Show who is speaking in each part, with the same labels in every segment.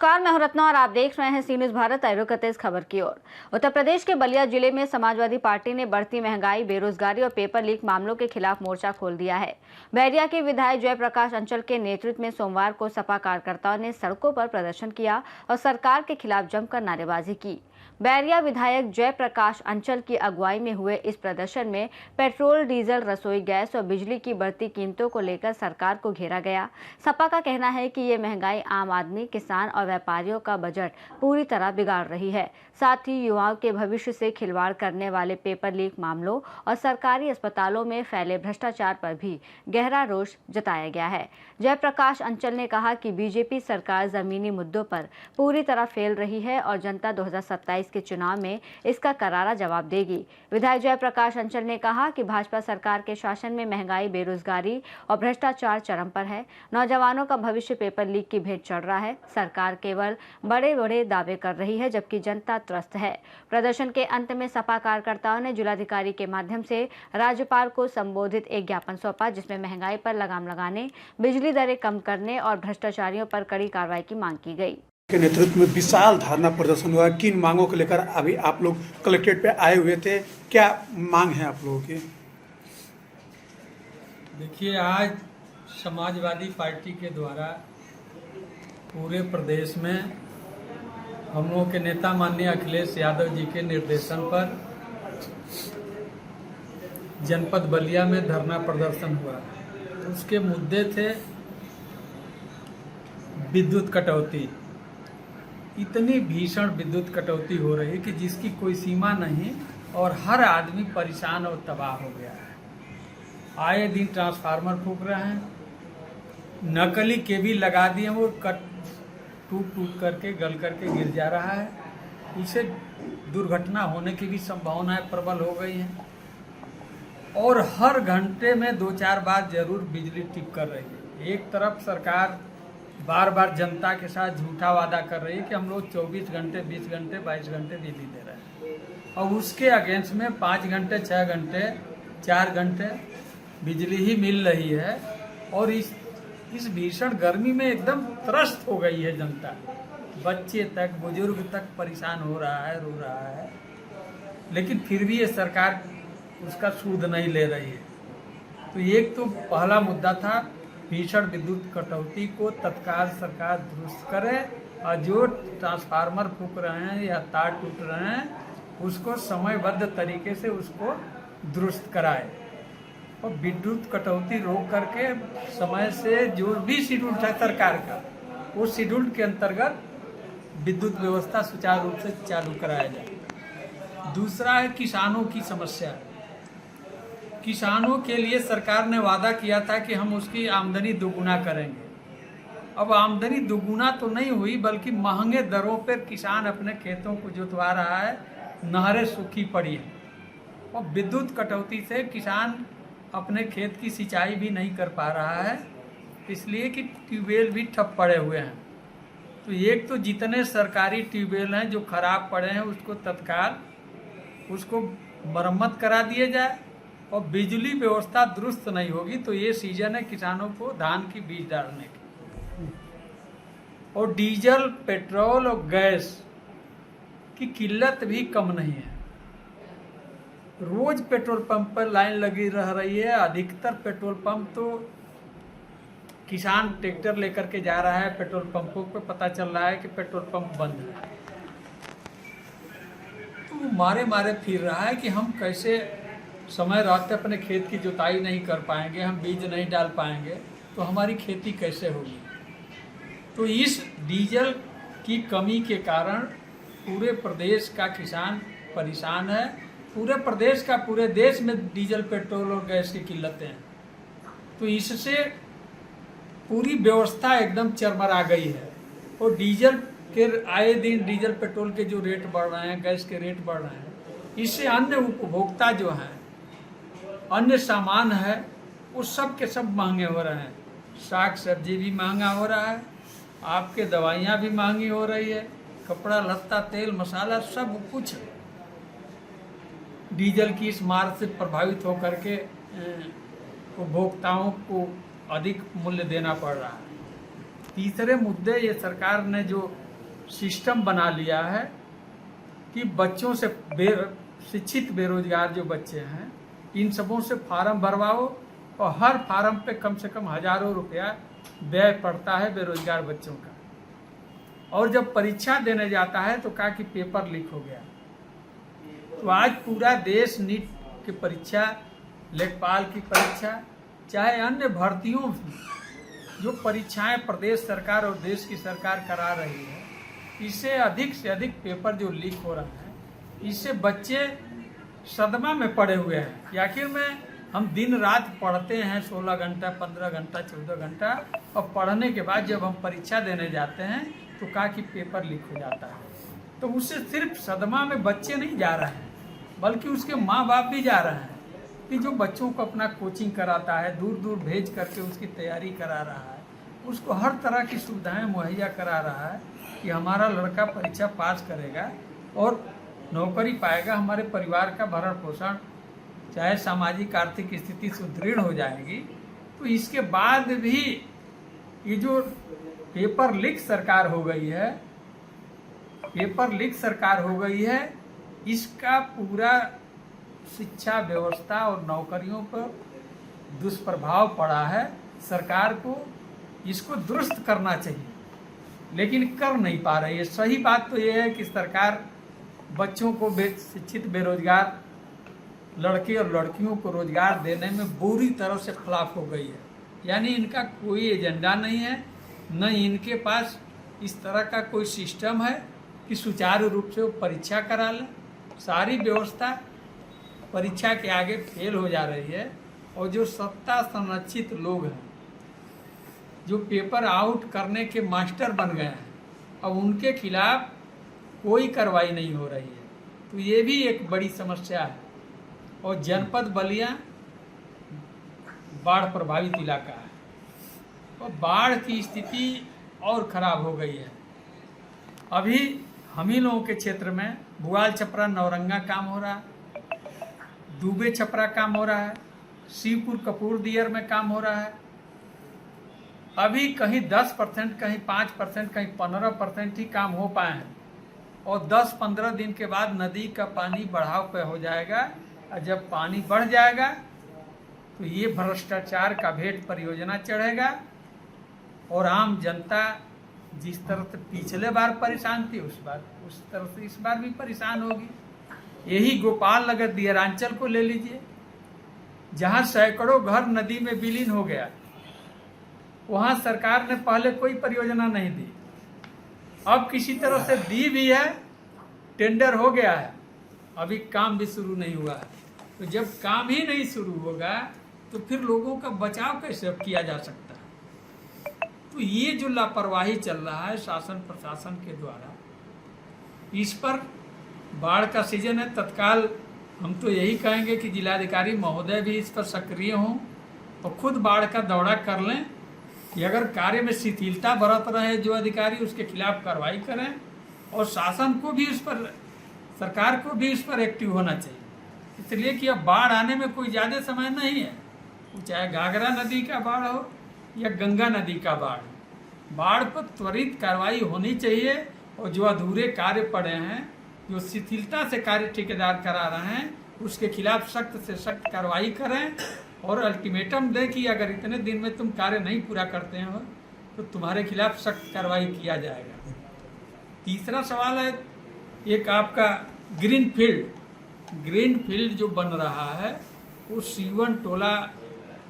Speaker 1: नमस्कार, मैं हूं रत्ना और आप देख रहे हैं सी न्यूज़ भारत। आइए रुकते इस खबर की ओर। उत्तर प्रदेश के बलिया जिले में समाजवादी पार्टी ने बढ़ती महंगाई, बेरोजगारी और पेपर लीक मामलों के खिलाफ मोर्चा खोल दिया है। बैरिया के विधायक जयप्रकाश अंचल के नेतृत्व में सोमवार को सपा कार्यकर्ताओं ने सड़कों पर प्रदर्शन किया और सरकार के खिलाफ जमकर नारेबाजी की। बैरिया विधायक जयप्रकाश अंचल की अगुवाई में हुए इस प्रदर्शन में पेट्रोल, डीजल, रसोई गैस और बिजली की बढ़ती कीमतों को लेकर सरकार को घेरा गया। सपा का कहना है कि ये महंगाई आम आदमी, किसान और व्यापारियों का बजट पूरी तरह बिगाड़ रही है। साथ ही युवाओं के भविष्य से खिलवाड़ करने वाले पेपर लीक मामलों और सरकारी अस्पतालों में फैले भ्रष्टाचार पर भी गहरा रोष जताया गया है। जयप्रकाश अंचल ने कहा कि बीजेपी सरकार जमीनी मुद्दों पर पूरी तरह फेल रही है और जनता 2027 के चुनाव में इसका करारा जवाब देगी। विधायक जयप्रकाश अंचल ने कहा कि भाजपा सरकार के शासन में महंगाई, बेरोजगारी और भ्रष्टाचार चरम पर है। नौजवानों का भविष्य पेपर लीक की भेंट चढ़ रहा है। सरकार केवल बड़े बड़े दावे कर रही है, जबकि जनता त्रस्त है। प्रदर्शन के अंत में सपा कार्यकर्ताओं ने जिलाधिकारी के माध्यम से राज्यपाल को संबोधित एक ज्ञापन सौंपा, जिसमें महंगाई पर लगाम लगाने, बिजली दरें कम करने और भ्रष्टाचारियों पर कड़ी कार्रवाई की मांग की गई।
Speaker 2: के नेतृत्व में विशाल धरना प्रदर्शन हुआ। किन मांगों को लेकर अभी आप लोग कलेक्ट्रेट पे आए हुए थे, क्या मांग है आप लोगों की?
Speaker 3: देखिए, आज समाजवादी पार्टी के द्वारा पूरे प्रदेश में हम लोगों के नेता माननीय अखिलेश यादव जी के निर्देशन पर जनपद बलिया में धरना प्रदर्शन हुआ। तो उसके मुद्दे थे विद्युत कटौती। इतनी भीषण विद्युत कटौती हो रही है कि जिसकी कोई सीमा नहीं और हर आदमी परेशान और तबाह हो गया है। आए दिन ट्रांसफार्मर फूंक रहे हैं, नकली केबल लगा दिए, वो टूट करके गल करके गिर जा रहा है। इससे दुर्घटना होने की भी संभावनाएं प्रबल हो गई हैं और हर घंटे में 2-4 बार जरूर बिजली टिप कर रही है। एक तरफ सरकार बार बार जनता के साथ झूठा वादा कर रही है कि हम लोग 24 घंटे, 20 घंटे, 22 घंटे बिजली दे रहे हैं और उसके अगेंस्ट में 5 घंटे, 6 घंटे, 4 घंटे बिजली ही मिल रही है। और इस भीषण गर्मी में एकदम त्रस्त हो गई है जनता। बच्चे तक, बुजुर्ग तक परेशान हो रहा है, रो रहा है, लेकिन फिर भी ये सरकार उसका सूद नहीं ले रही है। तो एक तो पहला मुद्दा था, भीषण विद्युत कटौती को तत्काल सरकार दुरुस्त करे और जो ट्रांसफार्मर फूंक रहे हैं या तार टूट रहे हैं उसको समयबद्ध तरीके से उसको दुरुस्त कराए और विद्युत कटौती रोक करके समय से जो भी शेड्यूल है सरकार का, उस शेड्यूल के अंतर्गत विद्युत व्यवस्था सुचारू रूप से चालू कराया जाए। दूसरा है किसानों की समस्या। किसानों के लिए सरकार ने वादा किया था कि हम उसकी आमदनी दोगुना करेंगे। अब आमदनी दोगुना तो नहीं हुई, बल्कि महंगे दरों पर किसान अपने खेतों को जोतवा रहा है, नहरें सूखी पड़ी हैं और विद्युत कटौती से किसान अपने खेत की सिंचाई भी नहीं कर पा रहा है, इसलिए कि ट्यूबवेल भी ठप पड़े हुए हैं। तो एक तो जितने सरकारी ट्यूबवेल हैं जो खराब पड़े हैं उसको तत्काल उसको मरम्मत करा दिए जाए और बिजली व्यवस्था दुरुस्त नहीं होगी तो ये सीजन है किसानों को धान की बीज डालने की। और डीजल, पेट्रोल और गैस की किल्लत भी कम नहीं है। रोज पेट्रोल पंप पर लाइन लगी रह रही है। अधिकतर पेट्रोल पंप तो किसान ट्रैक्टर लेकर के जा रहा है, पेट्रोल पंपों पे पता चल रहा है कि पेट्रोल पंप बंद है। तो मारे फिर रहा है कि हम कैसे समय रहते अपने खेत की जुताई नहीं कर पाएंगे, हम बीज नहीं डाल पाएंगे तो हमारी खेती कैसे होगी। तो इस डीजल की कमी के कारण पूरे प्रदेश का किसान परेशान है। पूरे प्रदेश का, पूरे देश में डीजल, पेट्रोल और गैस की किल्लतें हैं। तो इससे पूरी व्यवस्था एकदम चरमरा गई है और डीजल के आए दिन डीजल, पेट्रोल के जो रेट बढ़ रहे हैं, गैस के रेट बढ़ रहे हैं, इससे अन्य उपभोक्ता जो हैं, अन्य सामान है, वो सब के सब महंगे हो रहे हैं। साग सब्जी भी महंगा हो रहा है, आपके दवाइयाँ भी महंगी हो रही है, कपड़ा लत्ता, तेल मसाला सब कुछ डीजल की इस मार से प्रभावित होकर के उपभोक्ताओं को अधिक मूल्य देना पड़ रहा है। तीसरे मुद्दे, ये सरकार ने जो सिस्टम बना लिया है कि बच्चों से शिक्षित बेरोजगार जो बच्चे हैं इन सबों से फार्म भरवाओ और हर फार्म पे कम से कम हजारों रुपया व्यय पड़ता है बेरोजगार बच्चों का। और जब परीक्षा देने जाता है तो कहा कि पेपर लीक हो गया। तो आज पूरा देश नीट की परीक्षा, लेखपाल की परीक्षा, चाहे अन्य भर्तियों में जो परीक्षाएं प्रदेश सरकार और देश की सरकार करा रही है, इससे अधिक से अधिक पेपर जो लीक हो रहा है, इससे बच्चे सदमा में पड़े हुए हैं कि आखिर में हम दिन रात पढ़ते हैं 16 घंटा, 15 घंटा, 14 घंटा, और पढ़ने के बाद जब हम परीक्षा देने जाते हैं तो कहा कि पेपर लीक हो जाता है। तो उससे सिर्फ सदमा में बच्चे नहीं जा रहे हैं, बल्कि उसके माँ बाप भी जा रहे हैं कि जो बच्चों को अपना कोचिंग कराता है, दूर दूर भेज करके उसकी तैयारी करा रहा है, उसको हर तरह की सुविधाएं मुहैया करा रहा है कि हमारा लड़का परीक्षा पास करेगा और नौकरी पाएगा, हमारे परिवार का भरण पोषण, चाहे सामाजिक आर्थिक स्थिति सुदृढ़ हो जाएगी। तो इसके बाद भी ये जो पेपर लीक सरकार हो गई है, पेपर लीक सरकार हो गई है, इसका पूरा शिक्षा व्यवस्था और नौकरियों पर दुष्प्रभाव पड़ा है। सरकार को इसको दुरुस्त करना चाहिए, लेकिन कर नहीं पा रही है। सही बात तो ये है कि सरकार बच्चों को शिक्षित बेरोजगार लड़के और लड़कियों को रोजगार देने में बुरी तरह से खिलाफ हो गई है। यानी इनका कोई एजेंडा नहीं है, न इनके पास इस तरह का कोई सिस्टम है कि सुचारू रूप से वो परीक्षा करा लें। सारी व्यवस्था परीक्षा के आगे फेल हो जा रही है, और जो सत्ता संरक्षित लोग हैं, जो पेपर आउट करने के मास्टर बन गए हैं, अब उनके खिलाफ कोई कार्रवाई नहीं हो रही है। तो ये भी एक बड़ी समस्या है। और जनपद बलिया बाढ़ प्रभावित इलाका है, और बाढ़ की स्थिति और खराब हो गई है। अभी हम ही लोगों के क्षेत्र में बुआल छपरा नौरंगा काम हो रहा है, दुबे छपरा काम हो रहा है, शिवपुर कपूर दियर में काम हो रहा है। अभी कहीं 10%, कहीं 5%, कहीं 15% ही काम हो पाए हैं, और 10-15 दिन के बाद नदी का पानी बढ़ाव पे हो जाएगा। और जब पानी बढ़ जाएगा तो ये भ्रष्टाचार का भेंट परियोजना चढ़ेगा, और आम जनता जिस तरह से पिछले बार परेशान थी उस तरह से इस बार भी परेशान होगी। यही गोपाल नगर दियरांचल को ले लीजिए, जहां सैकड़ों घर नदी में विलीन हो गया। वहां सरकार ने पहले कोई परियोजना नहीं दी, अब किसी तरह से दी भी है, टेंडर हो गया है, अभी काम भी शुरू नहीं हुआ है। तो जब काम ही नहीं शुरू होगा तो फिर लोगों का बचाव कैसे किया जा सकता है? तो ये जो लापरवाही चल रहा है शासन प्रशासन के द्वारा, इस पर बाढ़ का सीजन है, तत्काल हम तो यही कहेंगे कि जिलाधिकारी महोदय भी इस पर सक्रिय हों और खुद बाढ़ का दौरा कर लें कि अगर कार्य में शिथिलता बरत रहे जो अधिकारी, उसके खिलाफ कार्रवाई करें, और शासन को भी उस पर, सरकार को भी उस पर एक्टिव होना चाहिए। इसलिए कि अब बाढ़ आने में कोई ज़्यादा समय नहीं है, चाहे घाघरा नदी का बाढ़ हो या गंगा नदी का बाढ़, बाढ़ पर त्वरित कार्रवाई होनी चाहिए। और जो अधूरे कार्य पड़े हैं, जो शिथिलता से कार्य ठेकेदार करा रहे हैं, उसके खिलाफ सख्त से सख्त कार्रवाई करें, और अल्टीमेटम दें कि अगर इतने दिन में तुम कार्य नहीं पूरा करते हो तो तुम्हारे खिलाफ सख्त कार्रवाई किया जाएगा। तीसरा सवाल है एक आपका ग्रीन फील्ड जो बन रहा है, वो सीवन टोला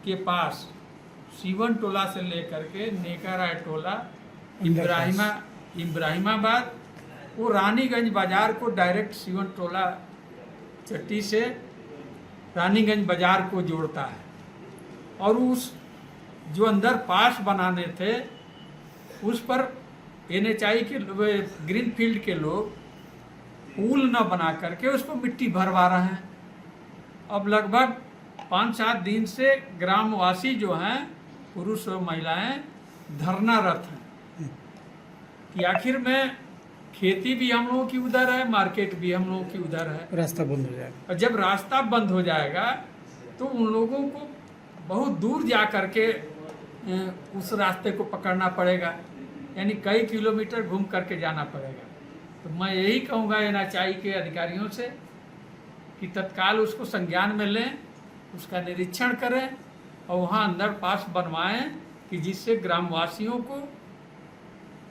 Speaker 3: के पास, सीवन टोला से लेकर के नेकाराय टोला, इब्राहिमाबाद, वो रानीगंज बाजार को डायरेक्ट सीवन टोला चट्टी से रानीगंज बाजार को जोड़ता है। और उस जो अंदर पास बनाने थे उस पर NHI के ग्रीन फील्ड के लोग पुल न बना करके उसको मिट्टी भरवा रहे हैं। अब लगभग 5-7 दिन से ग्रामवासी जो हैं, पुरुष और महिलाएं, धरनारत हैं कि आखिर में खेती भी हम लोगों की उधर है, मार्केट भी हम लोगों की उधर है,
Speaker 2: रास्ता बंद हो जाएगा।
Speaker 3: और जब रास्ता बंद हो जाएगा तो उन लोगों को बहुत दूर जा करके उस रास्ते को पकड़ना पड़ेगा। यानी कई किलोमीटर घूम करके जाना पड़ेगा। तो मैं यही कहूँगा NHAI के अधिकारियों से कि तत्काल उसको संज्ञान में लें, उसका निरीक्षण करें और वहाँ अंडरपास बनवाएं कि जिससे ग्रामवासियों को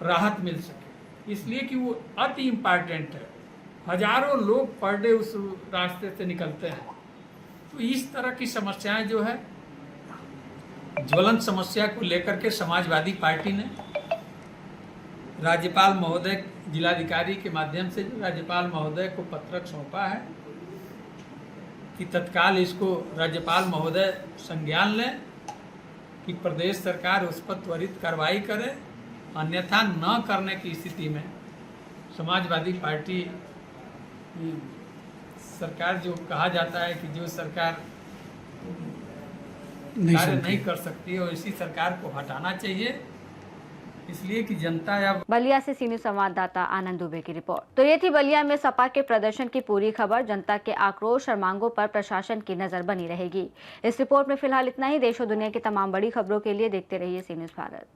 Speaker 3: राहत मिल सके, इसलिए कि वो अति इम्पॉर्टेंट है। हजारों लोग पर डे उस रास्ते से निकलते हैं। तो इस तरह की समस्याएं जो है, ज्वलंत समस्या को लेकर के समाजवादी पार्टी ने राज्यपाल महोदय, जिलाधिकारी के माध्यम से राज्यपाल महोदय को पत्रक सौंपा है कि तत्काल इसको राज्यपाल महोदय संज्ञान लें कि प्रदेश सरकार उस पर त्वरित कार्रवाई करे, अन्यथा न करने की स्थिति में समाजवादी पार्टी सरकार, जो कहा जाता है कि जो सरकार कार्य नहीं कर सकती और इसी सरकार को हटाना चाहिए, इसलिए कि जनता या
Speaker 1: बलिया से सीनियर संवाददाता आनंद दुबे की रिपोर्ट। तो ये थी बलिया में सपा के प्रदर्शन की पूरी खबर। जनता के आक्रोश और मांगों पर प्रशासन की नजर बनी रहेगी। इस रिपोर्ट में फिलहाल इतना ही। देश और दुनिया की तमाम बड़ी खबरों के लिए देखते रहिए सी न्यूज़ भारत।